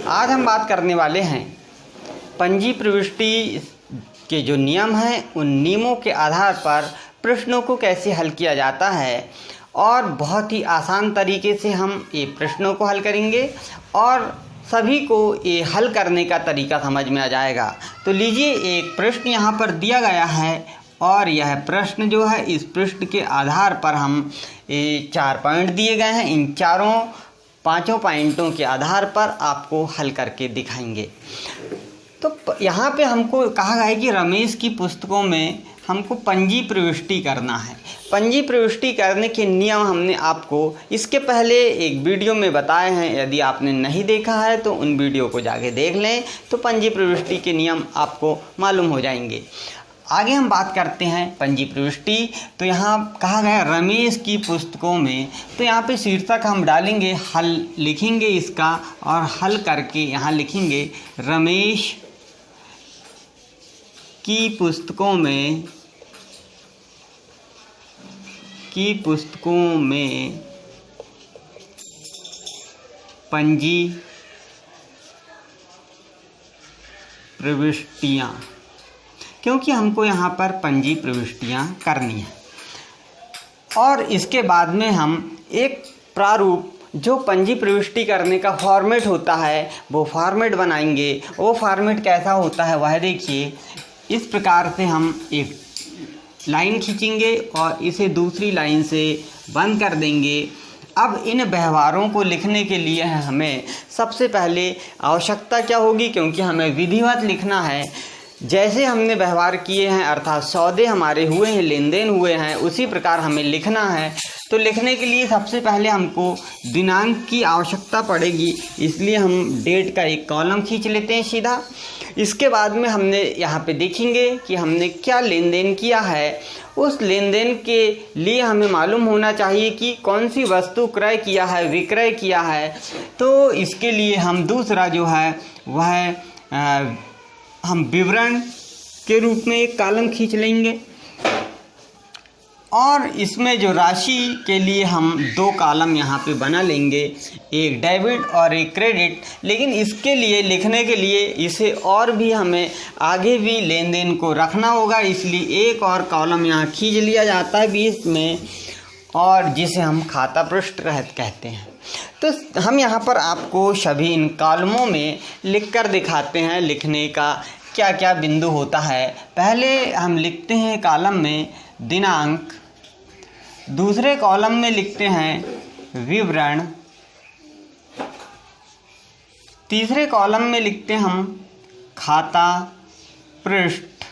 आज हम बात करने वाले हैं पंजी प्रविष्टि के जो नियम हैं उन नियमों के आधार पर प्रश्नों को कैसे हल किया जाता है और बहुत ही आसान तरीके से हम ये प्रश्नों को हल करेंगे और सभी को ये हल करने का तरीका समझ में आ जाएगा। तो लीजिए, एक प्रश्न यहाँ पर दिया गया है और यह प्रश्न जो है इस प्रश्न के आधार पर हम ये 4 पॉइंट दिए गए हैं। इन पाँचों पॉइंटों के आधार पर आपको हल करके दिखाएंगे। तो यहाँ पे हमको कहा गया है कि रमेश की पुस्तकों में हमको पंजी प्रविष्टि करना है। पंजी प्रविष्टि करने के नियम हमने आपको इसके पहले एक वीडियो में बताए हैं। यदि आपने नहीं देखा है तो उन वीडियो को जाके देख लें, तो पंजी प्रविष्टि के नियम आपको मालूम हो जाएंगे। आगे हम बात करते हैं पंजी प्रविष्टि। तो यहाँ कहा गया रमेश की पुस्तकों में, तो यहाँ पे शीर्षक हम डालेंगे, हल लिखेंगे इसका और हल करके यहाँ लिखेंगे रमेश की पुस्तकों में पंजी प्रविष्टियाँ, क्योंकि हमको यहाँ पर पंजी प्रविष्टियाँ करनी है। और इसके बाद में हम एक प्रारूप जो पंजी प्रविष्टि करने का फॉर्मेट होता है वो फॉर्मेट बनाएंगे। वो फॉर्मेट कैसा होता है वह देखिए। इस प्रकार से हम एक लाइन खींचेंगे और इसे दूसरी लाइन से बंद कर देंगे। अब इन व्यवहारों को लिखने के लिए हमें सबसे पहले आवश्यकता क्या होगी, क्योंकि हमें विधिवत लिखना है। जैसे हमने व्यवहार किए हैं, अर्थात सौदे हमारे हुए हैं, लेन देन हुए हैं, उसी प्रकार हमें लिखना है। तो लिखने के लिए सबसे पहले हमको दिनांक की आवश्यकता पड़ेगी, इसलिए हम डेट का एक कॉलम खींच लेते हैं सीधा। इसके बाद में हमने यहाँ पे देखेंगे कि हमने क्या लेन देन किया है। उस लेन देन के लिए हमें मालूम होना चाहिए कि कौन सी वस्तु क्रय किया है, विक्रय किया है। तो इसके लिए हम दूसरा जो है वह हम विवरण के रूप में एक कॉलम खींच लेंगे और इसमें जो राशि के लिए हम 2 कॉलम यहाँ पे बना लेंगे, एक डेबिट और एक क्रेडिट। लेकिन इसके लिए लिखने के लिए इसे और भी हमें आगे भी लेन देन को रखना होगा, इसलिए एक और कॉलम यहाँ खींच लिया जाता है बीच में, और जिसे हम खाता पृष्ठ कहते हैं। तो हम यहाँ पर आपको सभी इन कॉलमों में लिख कर दिखाते हैं लिखने का क्या क्या बिंदु होता है। पहले हम लिखते हैं कॉलम में दिनांक, दूसरे कॉलम में लिखते हैं विवरण, तीसरे कॉलम में लिखते हैं हम खाता पृष्ठ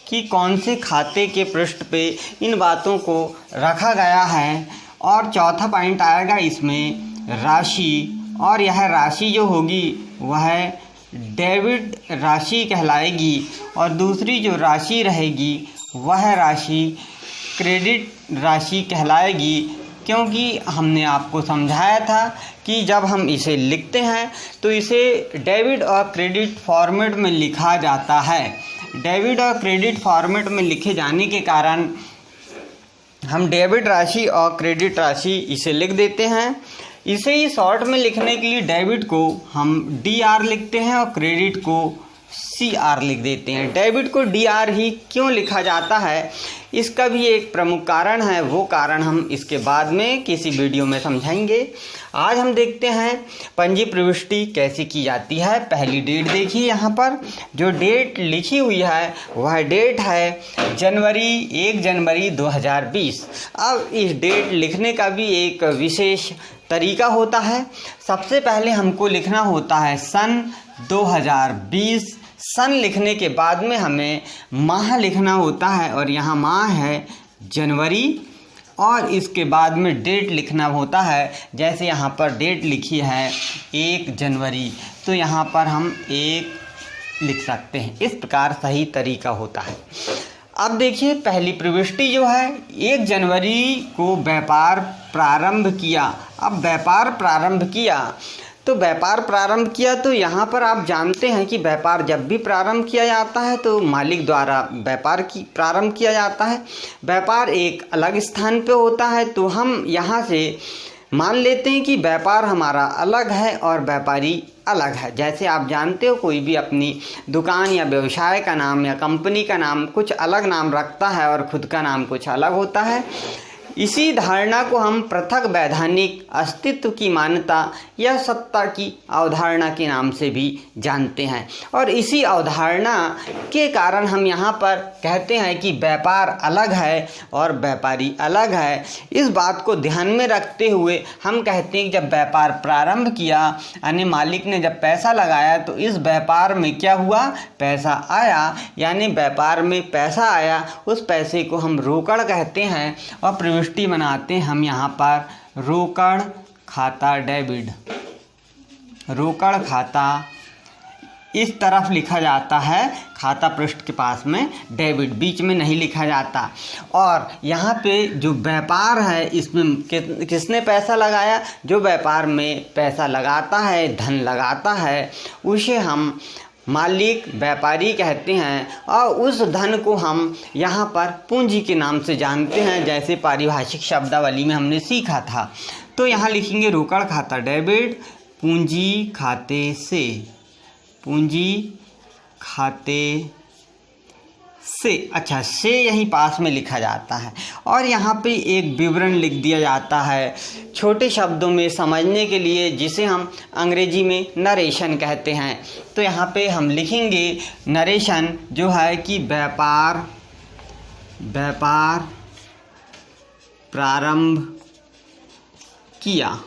कि कौन से खाते के पृष्ठ पे इन बातों को रखा गया है। और चौथा पॉइंट आएगा इसमें राशि, और यह राशि जो होगी वह डेबिट राशि कहलाएगी और दूसरी जो राशि रहेगी वह राशि क्रेडिट राशि कहलाएगी। क्योंकि हमने आपको समझाया था कि जब हम इसे लिखते हैं तो इसे डेबिट और क्रेडिट फॉर्मेट में लिखा जाता है। डेबिट और क्रेडिट फॉर्मेट में लिखे जाने के कारण हम डेबिट राशि और क्रेडिट राशि इसे लिख देते हैं। इसे ही शॉर्ट में लिखने के लिए डेबिट को हम DR लिखते हैं और क्रेडिट को CR लिख देते हैं। डेबिट को DR ही क्यों लिखा जाता है, इसका भी एक प्रमुख कारण है, वो कारण हम इसके बाद में किसी वीडियो में समझाएंगे। आज हम देखते हैं पंजी प्रविष्टि कैसे की जाती है। पहली डेट देखिए, यहाँ पर जो डेट लिखी हुई है वह डेट है 1 जनवरी 2020। अब इस डेट लिखने का भी एक विशेष तरीका होता है। सबसे पहले हमको लिखना होता है सन 2020। सन लिखने के बाद में हमें माह लिखना होता है और यहाँ माह है जनवरी, और इसके बाद में डेट लिखना होता है। जैसे यहाँ पर डेट लिखी है 1 जनवरी, तो यहाँ पर हम 1 लिख सकते हैं। इस प्रकार सही तरीका होता है। अब देखिए, पहली प्रविष्टि जो है 1 जनवरी को व्यापार प्रारंभ किया। अब व्यापार प्रारंभ किया तो यहाँ पर आप जानते हैं कि व्यापार जब भी प्रारंभ किया जाता है तो मालिक द्वारा व्यापार की प्रारंभ किया जाता है। व्यापार एक अलग स्थान पे होता है, तो हम यहाँ से मान लेते हैं कि व्यापार हमारा अलग है और व्यापारी अलग है। जैसे आप जानते हो कोई भी अपनी दुकान या व्यवसाय का नाम या कंपनी का नाम कुछ अलग नाम रखता है और खुद का नाम कुछ अलग होता है। इसी धारणा को हम पृथक वैधानिक अस्तित्व की मान्यता या सत्ता की अवधारणा के नाम से भी जानते हैं। और इसी अवधारणा के कारण हम यहाँ पर कहते हैं कि व्यापार अलग है और व्यापारी अलग है। इस बात को ध्यान में रखते हुए हम कहते हैं कि जब व्यापार प्रारंभ किया यानी मालिक ने जब पैसा लगाया तो इस व्यापार में क्या हुआ, पैसा आया, यानी व्यापार में पैसा आया, उस पैसे को हम रोकड़ कहते हैं और प्रविष्टि बनाते हैं हम यहाँ पर रोकड़ खाता डेबिट। रोकड़ खाता इस तरफ लिखा जाता है, खाता पृष्ठ के पास में, डेबिट बीच में नहीं लिखा जाता। और यहाँ पे जो व्यापार है इसमें किसने पैसा लगाया, जो व्यापार में पैसा लगाता है, धन लगाता है, उसे हम मालिक व्यापारी कहते हैं। और उस धन को हम यहाँ पर पूंजी के नाम से जानते हैं, जैसे पारिभाषिक शब्दावली में हमने सीखा था। तो यहाँ लिखेंगे रोकड़ खाता डेबिट पूंजी खाते से, पूंजी खाते से, अच्छा से यहीं पास में लिखा जाता है। और यहाँ पे एक विवरण लिख दिया जाता है छोटे शब्दों में समझने के लिए, जिसे हम अंग्रेजी में नरेशन कहते हैं। तो यहाँ पे हम लिखेंगे नरेशन जो है कि व्यापार प्रारंभ किया,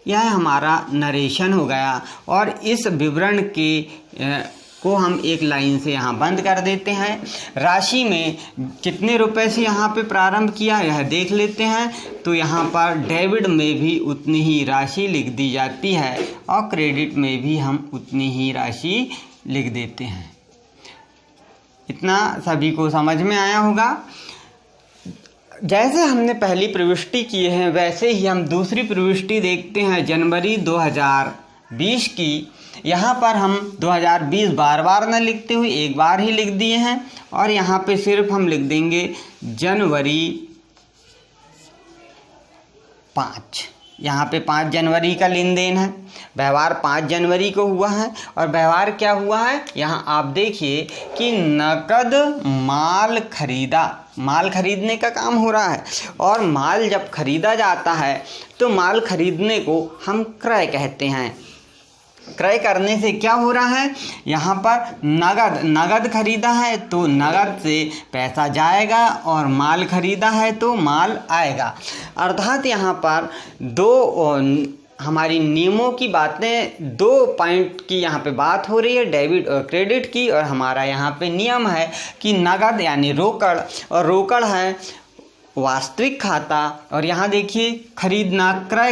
यह हमारा नरेशन हो गया। और इस विवरण के को हम एक लाइन से यहाँ बंद कर देते हैं। राशि में कितने रुपए से यहाँ पे प्रारंभ किया यह देख लेते हैं। तो यहाँ पर डेबिट में भी उतनी ही राशि लिख दी जाती है और क्रेडिट में भी हम उतनी ही राशि लिख देते हैं। इतना सभी को समझ में आया होगा। जैसे हमने पहली प्रविष्टि किए हैं वैसे ही हम दूसरी प्रविष्टि देखते हैं जनवरी 2020 की। यहाँ पर हम 2020 बार बार न लिखते हुए एक बार ही लिख दिए हैं और यहाँ पे सिर्फ हम लिख देंगे जनवरी 5। यहाँ पे 5 जनवरी का लेन देन है, व्यवहार 5 जनवरी को हुआ है। और व्यवहार क्या हुआ है, यहाँ आप देखिए कि नकद माल खरीदा, माल खरीदने का काम हो रहा है। और माल जब खरीदा जाता है तो माल खरीदने को हम क्रय कहते हैं। क्रय करने से क्या हो रहा है, यहाँ पर नगद खरीदा है तो नगद से पैसा जाएगा और माल खरीदा है तो माल आएगा। अर्थात यहाँ पर हमारी नियमों की बातें, 2 पॉइंट की यहाँ पे बात हो रही है, डेबिट और क्रेडिट की। और हमारा यहाँ पे नियम है कि नगद यानी रोकड़, और रोकड़ है वास्तविक खाता। और यहाँ देखिए खरीदना, क्रय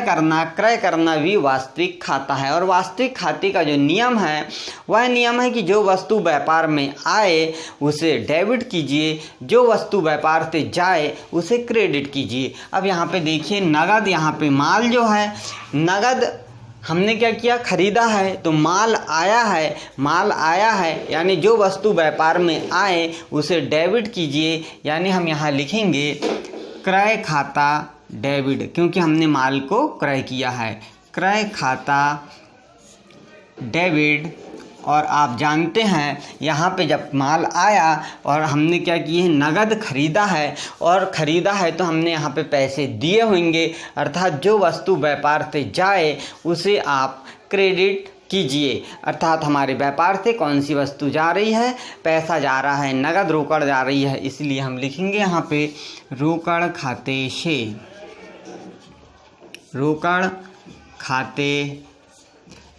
करना भी वास्तविक खाता है। और वास्तविक खाते का जो नियम है वह नियम है कि जो वस्तु व्यापार में आए उसे डेबिट कीजिए, जो वस्तु व्यापार से जाए उसे क्रेडिट कीजिए। अब यहाँ पे देखिए नगद, यहाँ पे माल जो है, नगद हमने क्या किया, खरीदा है तो माल आया है, यानी जो वस्तु व्यापार में आए उसे डेबिट कीजिए। यानी हम यहाँ लिखेंगे क्रय खाता डेबिट, क्योंकि हमने माल को क्रय किया है, क्रय खाता डेबिट। और आप जानते हैं यहाँ पे जब माल आया और हमने क्या किए हैं, नगद खरीदा है, और ख़रीदा है तो हमने यहाँ पे पैसे दिए होंगे। अर्थात जो वस्तु व्यापार से जाए उसे आप क्रेडिट कीजिए। अर्थात हमारे व्यापार से कौन सी वस्तु जा रही है, पैसा जा रहा है, नगद रोकड़ जा रही है, इसलिए हम लिखेंगे यहाँ पे रोकड़ खाते से, रोकड़ खाते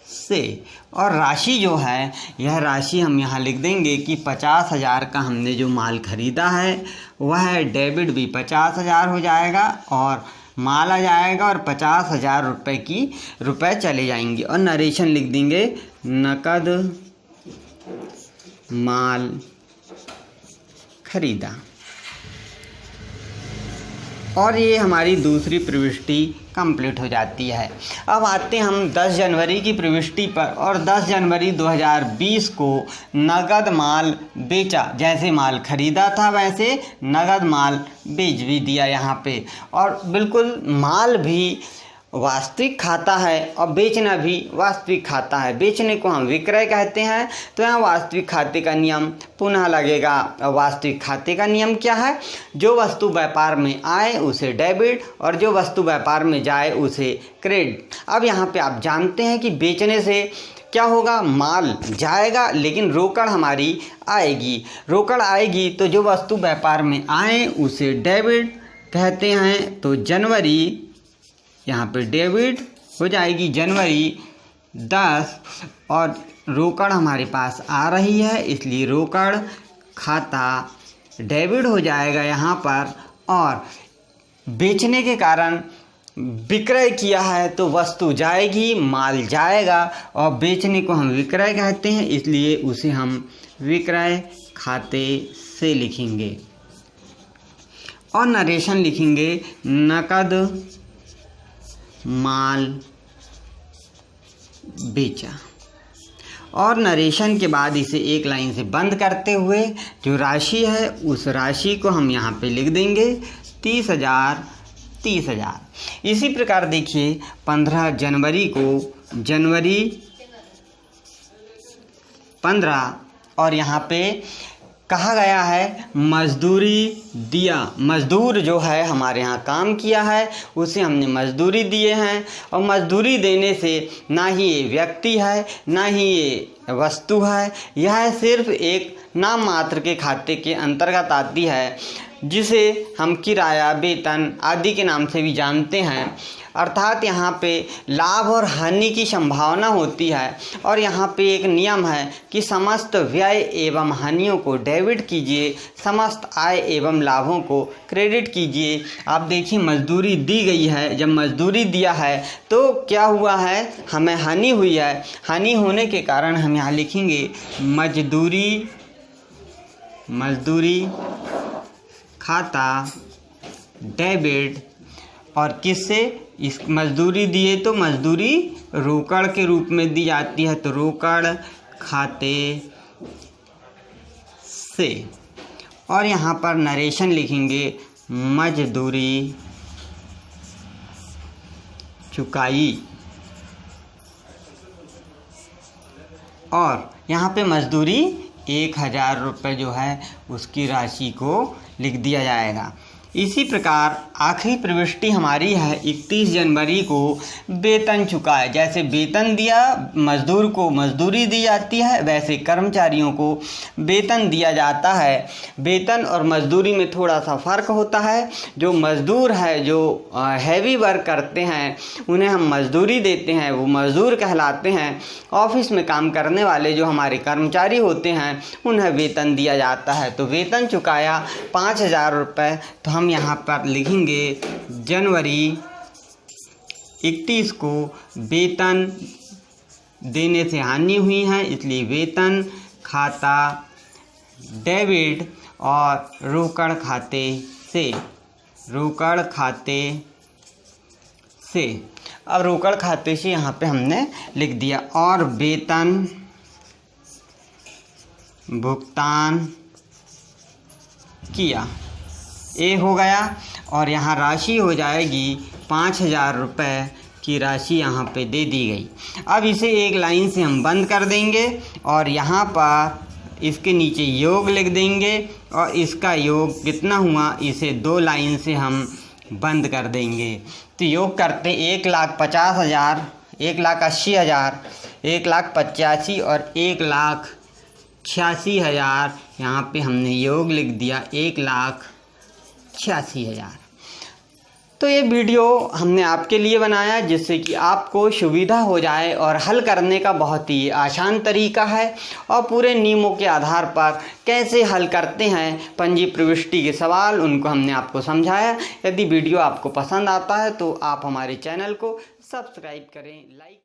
से। और राशि जो है, यह राशि हम यहाँ लिख देंगे कि 50,000 का हमने जो माल खरीदा है वह डेबिट भी 50,000 हो जाएगा और माल आ जाएगा, और 50,000 रुपये चले जाएंगे। और नरेशन लिख देंगे नकद माल खरीदा। और ये हमारी दूसरी प्रविष्टि कंप्लीट हो जाती है। अब आते हैं हम 10 जनवरी की प्रविष्टि पर। और 10 जनवरी 2020 को नगद माल बेचा, जैसे माल खरीदा था वैसे नगद माल बेच भी दिया यहाँ पे। और बिल्कुल माल भी वास्तविक खाता है और बेचना भी वास्तविक खाता है। बेचने को हम विक्रय कहते हैं, तो यहाँ वास्तविक खाते का नियम पुनः लगेगा। और वास्तविक खाते का नियम क्या है? जो वस्तु व्यापार में आए उसे डेबिट और जो वस्तु व्यापार में जाए उसे क्रेडिट। अब यहाँ पे आप जानते हैं कि बेचने से क्या होगा? माल जाएगा लेकिन रोकड़ हमारी आएगी। रोकड़ आएगी तो जो वस्तु व्यापार में आए उसे डेबिट कहते हैं। तो जनवरी, यहाँ पे डेबिट हो जाएगी जनवरी 10 और रोकड़ हमारे पास आ रही है, इसलिए रोकड़ खाता डेबिट हो जाएगा यहाँ पर। और बेचने के कारण विक्रय किया है तो वस्तु जाएगी, माल जाएगा, और बेचने को हम विक्रय कहते हैं, इसलिए उसे हम विक्रय खाते से लिखेंगे। और नरेशन लिखेंगे नकद माल बेचा। और नरेशन के बाद इसे एक लाइन से बंद करते हुए जो राशि है उस राशि को हम यहाँ पे लिख देंगे 30,000 30,000। इसी प्रकार देखिए 15 जनवरी को जनवरी 15 और यहाँ पे कहा गया है मजदूरी दिया। मजदूर जो है हमारे यहाँ काम किया है उसे हमने मजदूरी दिए हैं। और मजदूरी देने से ना ही ये व्यक्ति है ना ही ये वस्तु है, यह सिर्फ एक नाम मात्र के खाते के अंतर्गत आती है, जिसे हम किराया, वेतन आदि के नाम से भी जानते हैं। अर्थात यहाँ पे लाभ और हानि की संभावना होती है। और यहाँ पे एक नियम है कि समस्त व्यय एवं हानियों को डेबिट कीजिए, समस्त आय एवं लाभों को क्रेडिट कीजिए। आप देखिए मजदूरी दी गई है, जब मजदूरी दिया है तो क्या हुआ है? हमें हानि हुई है। हानि होने के कारण हम यहाँ लिखेंगे मजदूरी खाता डेबिट। और किससे? इस मजदूरी दिए तो मजदूरी रोकड़ के रूप में दी जाती है, तो रोकड़ खाते से। और यहाँ पर नरेशन लिखेंगे मजदूरी चुकाई। और यहाँ पे मजदूरी 1,000 रुपये जो है उसकी राशि को लिख दिया जाएगा। इसी प्रकार आखिरी प्रविष्टि हमारी है 31 जनवरी को वेतन चुकाए। जैसे वेतन दिया, मजदूर को मजदूरी दी जाती है, वैसे कर्मचारियों को वेतन दिया जाता है। वेतन और मजदूरी में थोड़ा सा फ़र्क होता है। जो मजदूर है, जो हैवी वर्क करते हैं, उन्हें हम मजदूरी देते हैं, वो मजदूर कहलाते हैं। ऑफिस में काम करने वाले जो हमारे कर्मचारी होते हैं उन्हें वेतन दिया जाता है। तो वेतन चुकाया 5,000 रुपये। तो हम यहाँ पर लिखेंगे जनवरी 31 को वेतन देने से हानि हुई है, इसलिए वेतन खाता डेबिट और रोकड़ खाते से। अब रोकड़ खाते से यहाँ पे हमने लिख दिया। और वेतन भुगतान किया, ए हो गया। और यहाँ राशि हो जाएगी 5,000 रुपये की राशि यहाँ पे दे दी गई। अब इसे एक लाइन से हम बंद कर देंगे और यहाँ पर इसके नीचे योग लिख देंगे। और इसका योग कितना हुआ, इसे 2 लाइन से हम बंद कर देंगे। तो योग करते 1,50,000, 1,80,000, 1,85,000 और 1,86,000। यहाँ पे हमने योग लिख दिया 1,86,000। तो ये वीडियो हमने आपके लिए बनाया जिससे कि आपको सुविधा हो जाए और हल करने का बहुत ही आसान तरीका है। और पूरे नियमों के आधार पर कैसे हल करते हैं पंजी प्रविष्टि के सवाल, उनको हमने आपको समझाया। यदि वीडियो आपको पसंद आता है तो आप हमारे चैनल को सब्सक्राइब करें, लाइक